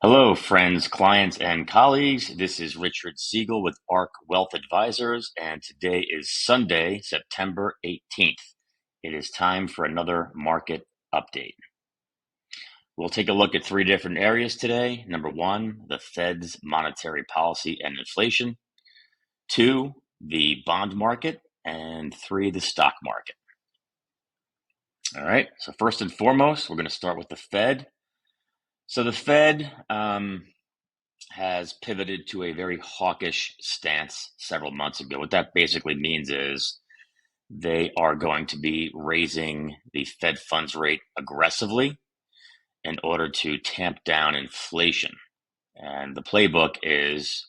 Hello, friends, clients, and colleagues. This is Richard Siegel with ARQ Wealth Advisors, and today is Sunday, September 18th. It is time for another market update. We'll take a look at three different areas today. Number one, the Fed's monetary policy and inflation. Two, the bond market. And three, the stock market. All right, so first and foremost, we're going to start with the Fed. So the Fed, has pivoted to a very hawkish stance several months ago. What that basically means is they are going to be raising the Fed funds rate aggressively in order to tamp down inflation. And the playbook is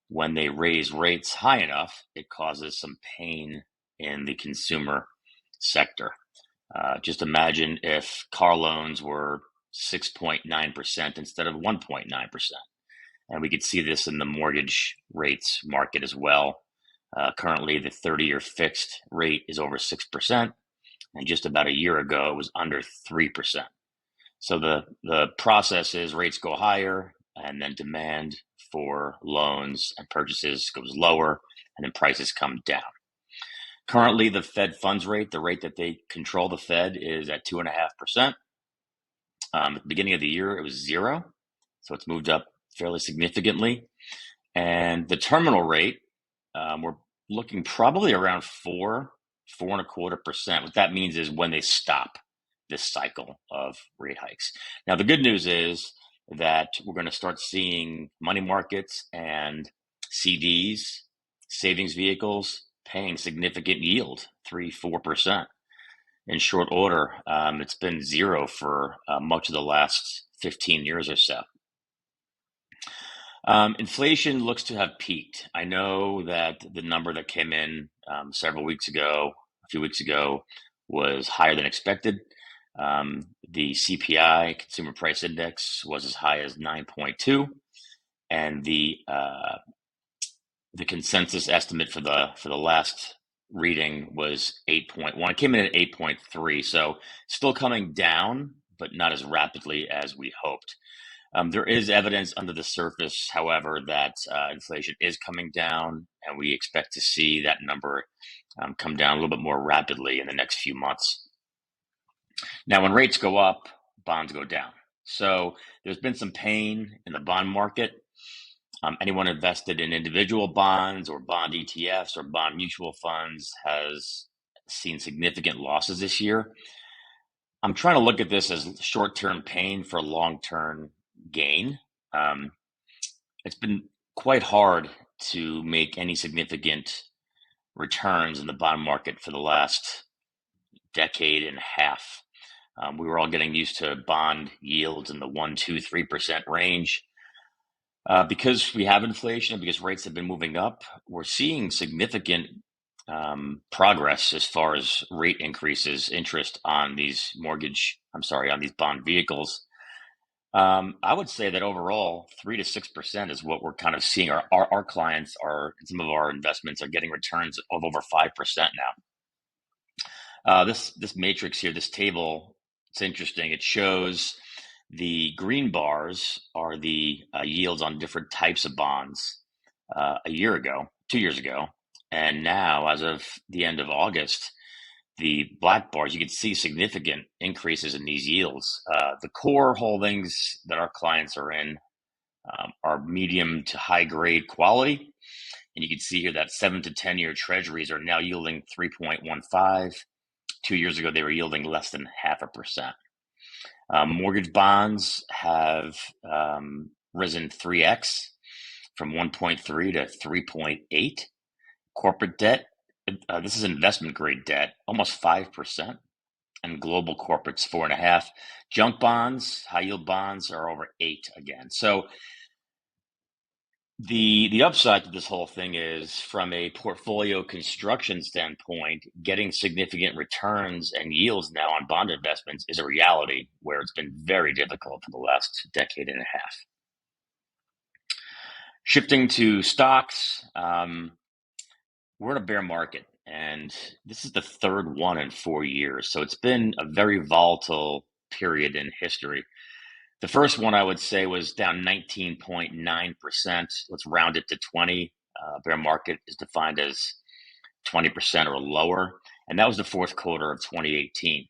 when they raise rates high enough, it causes some pain in the consumer sector. Just imagine if car loans were 6.9% instead of 1.9%. And we could see this in the mortgage rates market as well. Currently, the 30-year fixed rate is over 6%, and just about a year ago, it was under 3%. So the process is rates go higher, and then demand for loans and purchases goes lower, and then prices come down. Currently, the Fed funds rate, the rate that they control the Fed, is at 2.5%. At the beginning of the year, it was zero, so it's moved up fairly significantly. And the terminal rate, we're looking probably around 4.25%. What that means is when they stop this cycle of rate hikes. Now, the good news is that we're going to start seeing money markets and CDs, savings vehicles, paying significant yield, 3-4%. In short order, it's been zero for much of the last 15 years or so. Inflation looks to have peaked. I know that the number that came in a few weeks ago, was higher than expected. The CPI, Consumer Price Index, was as high as 9.2, and the consensus estimate for the last reading was 8.1. It came in at 8.3, so still coming down, but not as rapidly as we hoped. There is evidence under the surface, however, that inflation is coming down, and we expect to see that number come down a little bit more rapidly in the next few months. Now, when rates go up, bonds go down. So there's been some pain in the bond market. Anyone invested in individual bonds or bond ETFs or bond mutual funds has seen significant losses this year. I'm trying to look at this as short-term pain for long-term gain. It's been quite hard to make any significant returns in the bond market for the last decade and a half. We were all getting used to bond yields in the 1, 2, 3% range. Because we have inflation, because rates have been moving up, we're seeing significant progress as far as rate increases, interest on these on these bond vehicles. I would say that overall, 3 to 6% is what we're kind of seeing. Our clients some of our investments are getting returns of over 5% now. This matrix here, this table, it's interesting. It shows the green bars are the yields on different types of bonds a year ago, 2 years ago, and now, as of the end of August, the black bars, you can see significant increases in these yields. The core holdings that our clients are in are medium to high grade quality. And you can see here that 7 to 10-year treasuries are now yielding 3.15. 2 years ago, they were yielding less than 0.5%. Mortgage bonds have risen 3x from 1.3 to 3.8. Corporate debt, this is investment grade debt, almost 5%, and global corporates 4.5. Junk bonds, high yield bonds are over 8 again. So the upside to this whole thing is, from a portfolio construction standpoint, getting significant returns and yields now on bond investments is a reality where it's been very difficult for the last decade and a half. Shifting to stocks, we're in a bear market, and this is the third one in 4 years. So it's been a very volatile period in history. The first one I would say was down 19.9%. Let's round it to 20. Bear market is defined as 20% or lower. And that was the fourth quarter of 2018.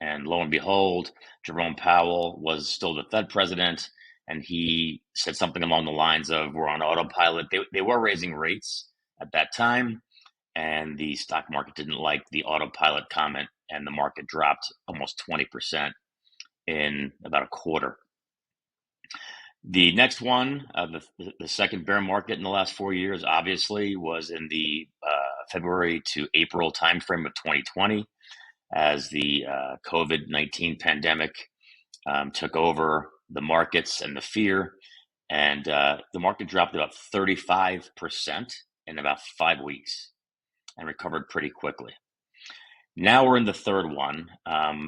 And lo and behold, Jerome Powell was still the Fed president, and he said something along the lines of, we're on autopilot. They were raising rates at that time, and the stock market didn't like the autopilot comment, and the market dropped almost 20% in about a quarter. The next one, the second bear market in the last 4 years, obviously, was in the February to April timeframe of 2020, as the COVID-19 pandemic took over the markets and the fear, and the market dropped about 35% in about 5 weeks and recovered pretty quickly. Now we're in the third one.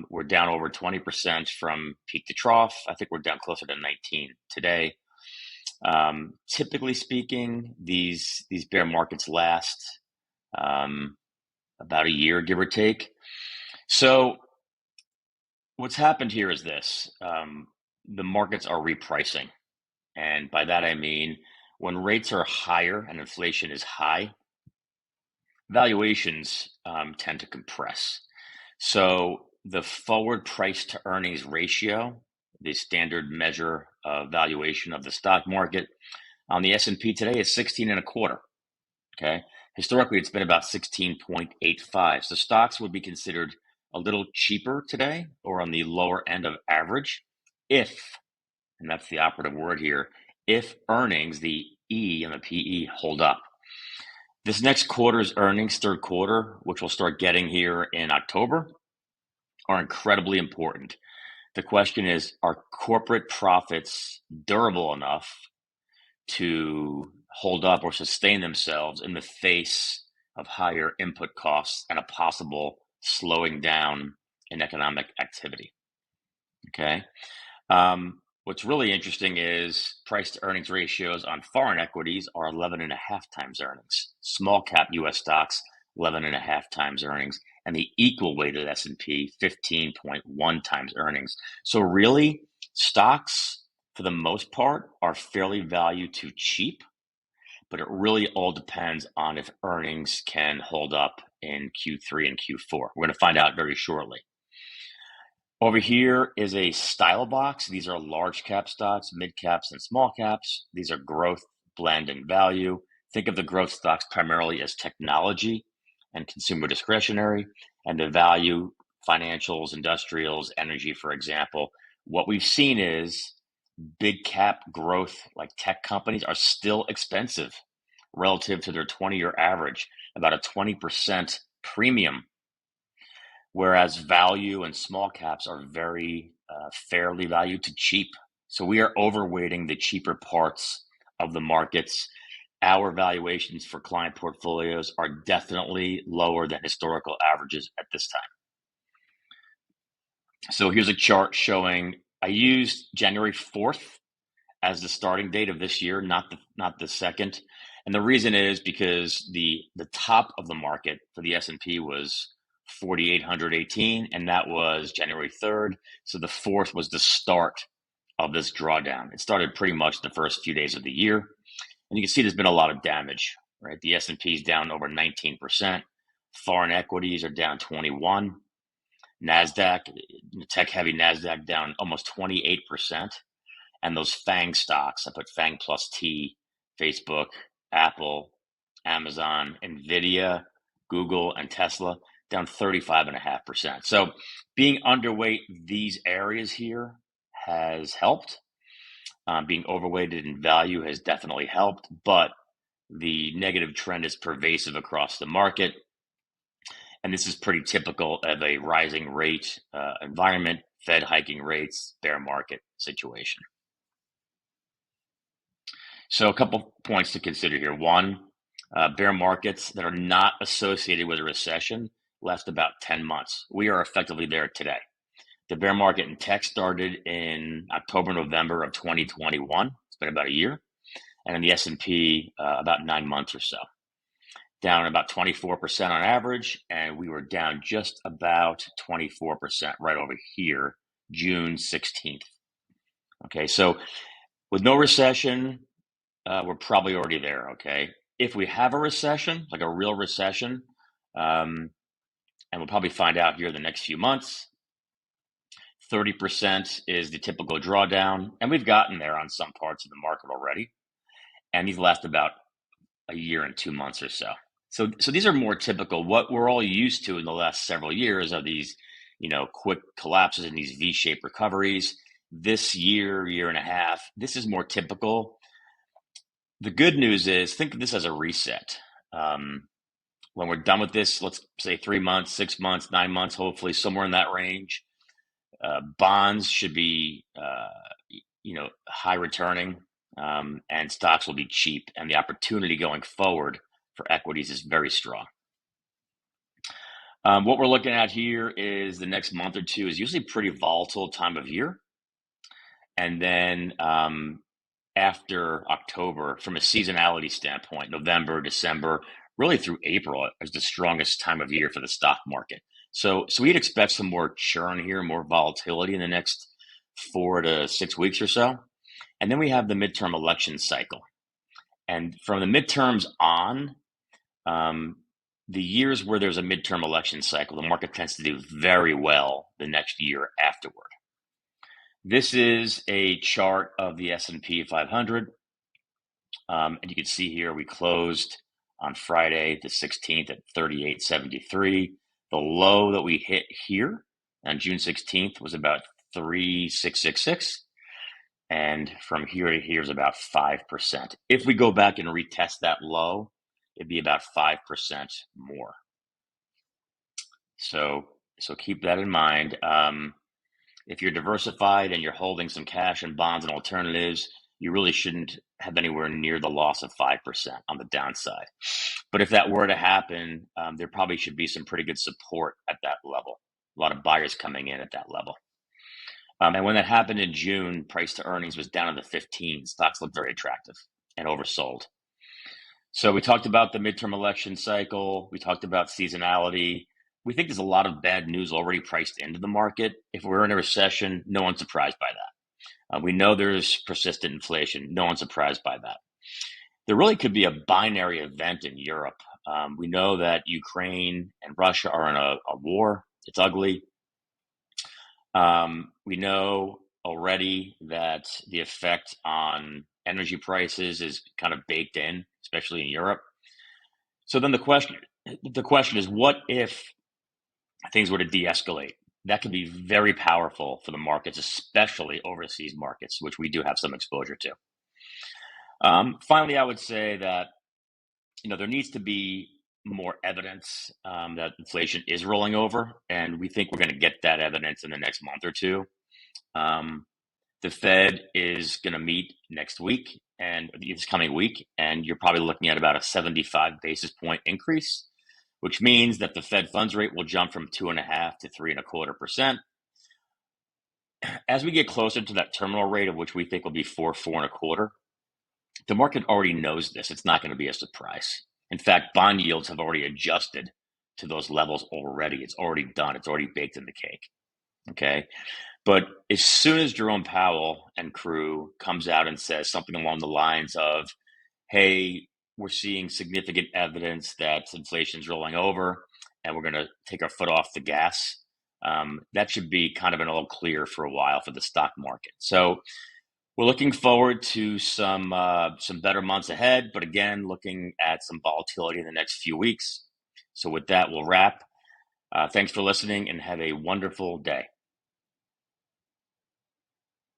We're down over 20% from peak to trough. I think we're down closer to 19 today. Typically speaking, these bear markets last about a year, give or take. So what's happened here is this. The markets are repricing. And by that I mean, when rates are higher and inflation is high, valuations tend to compress. So the forward price to earnings ratio, the standard measure of valuation of the stock market on the S&P today, is 16 and a quarter. Okay. Historically, it's been about 16.85. So stocks would be considered a little cheaper today, or on the lower end of average, if, and that's the operative word here, if earnings, the E and the PE, hold up. This next quarter's earnings, third quarter, which we'll start getting here in October, are incredibly important. The question is, are corporate profits durable enough to hold up or sustain themselves in the face of higher input costs and a possible slowing down in economic activity? Okay. What's really interesting is price to earnings ratios on foreign equities are 11 and a half times earnings. Small cap US stocks, 11 and a half times earnings, and the equal weighted S&P, 15.1 times earnings. So really, stocks, for the most part, are fairly valued to cheap, but it really all depends on if earnings can hold up in Q3 and Q4. We're going to find out very shortly. Over here is a style box. These are large cap stocks, mid caps, and small caps. These are growth, blend, and value. Think of the growth stocks primarily as technology and consumer discretionary, and the value, financials, industrials, energy, for example. What we've seen is big cap growth, like tech companies, are still expensive relative to their 20-year average, about a 20% premium, whereas value and small caps are very fairly valued to cheap. So we are overweighting the cheaper parts of the markets. Our valuations for client portfolios are definitely lower than historical averages at this time. So here's a chart showing, I used January 4th as the starting date of this year, not the second. And the reason is because the top of the market for the S&P was 4,818, and that was January 3rd. So the 4th was the start of this drawdown. It started pretty much the first few days of the year. And you can see there's been a lot of damage, right? The S&P is down over 19%. Foreign equities are down 21. NASDAQ, tech-heavy NASDAQ, down almost 28%. And those FANG stocks, I put FANG plus T, Facebook, Apple, Amazon, NVIDIA, Google, and Tesla, down 35.5%. So being underweight these areas here has helped. Being overweighted in value has definitely helped, but the negative trend is pervasive across the market. And this is pretty typical of a rising rate environment, Fed hiking rates, bear market situation. So a couple points to consider here. One, bear markets that are not associated with a recession last about 10 months. We are effectively there today. The bear market in tech started in October, November of 2021. It's been about a year. And in the S&P, about 9 months or so. Down about 24% on average, and we were down just about 24% right over here, June 16th. Okay, so with no recession, we're probably already there. Okay, if we have a recession, like a real recession, and we'll probably find out here in the next few months, 30% is the typical drawdown, and we've gotten there on some parts of the market already, and these last about a year and 2 months or so. So these are more typical. What we're all used to in the last several years are these, quick collapses and these V-shaped recoveries. This year, year and a half, this is more typical. The good news is, think of this as a reset. When we're done with this, let's say 3 months, 6 months, 9 months, hopefully somewhere in that range, bonds should be, high returning, and stocks will be cheap, and the opportunity going forward for equities is very strong. What we're looking at here is the next month or two is usually pretty volatile time of year. And then after October, from a seasonality standpoint, November, December, really through April is the strongest time of year for the stock market. So we'd expect some more churn here, more volatility in the next 4 to 6 weeks or so. And then we have the midterm election cycle. And from the midterms on, the years where there's a midterm election cycle, the market tends to do very well the next year afterward. This is a chart of the S&P 500. And you can see here we closed on Friday the 16th at 38.73. The low that we hit here on June 16th was about 3,666. And from here to here is about 5%. If we go back and retest that low, it'd be about 5% more. So keep that in mind. If you're diversified and you're holding some cash and bonds and alternatives, you really shouldn't have anywhere near the loss of 5% on the downside. But if that were to happen, there probably should be some pretty good support at that level. A lot of buyers coming in at that level. And when that happened in June, price to earnings was down in the 15. Stocks looked very attractive and oversold. So we talked about the midterm election cycle. We talked about seasonality. We think there's a lot of bad news already priced into the market. If we're in a recession, no one's surprised by that. We know there's persistent inflation. No one's surprised by that. There really could be a binary event in Europe. We know that Ukraine and Russia are in a war. It's ugly. We know already that the effect on energy prices is kind of baked in, especially in Europe. So then the question is, what if things were to de-escalate? That could be very powerful for the markets, especially overseas markets, which we do have some exposure to. Finally, I would say that there needs to be more evidence that inflation is rolling over, and we think we're going to get that evidence in the next month or two. The Fed is going to meet next week and this coming week, and you're probably looking at about a 75 basis point increase, which means that the Fed funds rate will jump from 2.5% to 3.25%. As we get closer to that terminal rate, of which we think will be 4.25%, the market already knows this. It's not going to be a surprise. In fact, bond yields have already adjusted to those levels already. It's already done. It's already baked in the cake. Okay. But as soon as Jerome Powell and crew comes out and says something along the lines of, hey, we're seeing significant evidence that inflation's rolling over and we're going to take our foot off the gas, that should be kind of an all clear for a while for the stock market. So we're looking forward to some better months ahead, but again, looking at some volatility in the next few weeks. So with that, we'll wrap. Thanks for listening and have a wonderful day.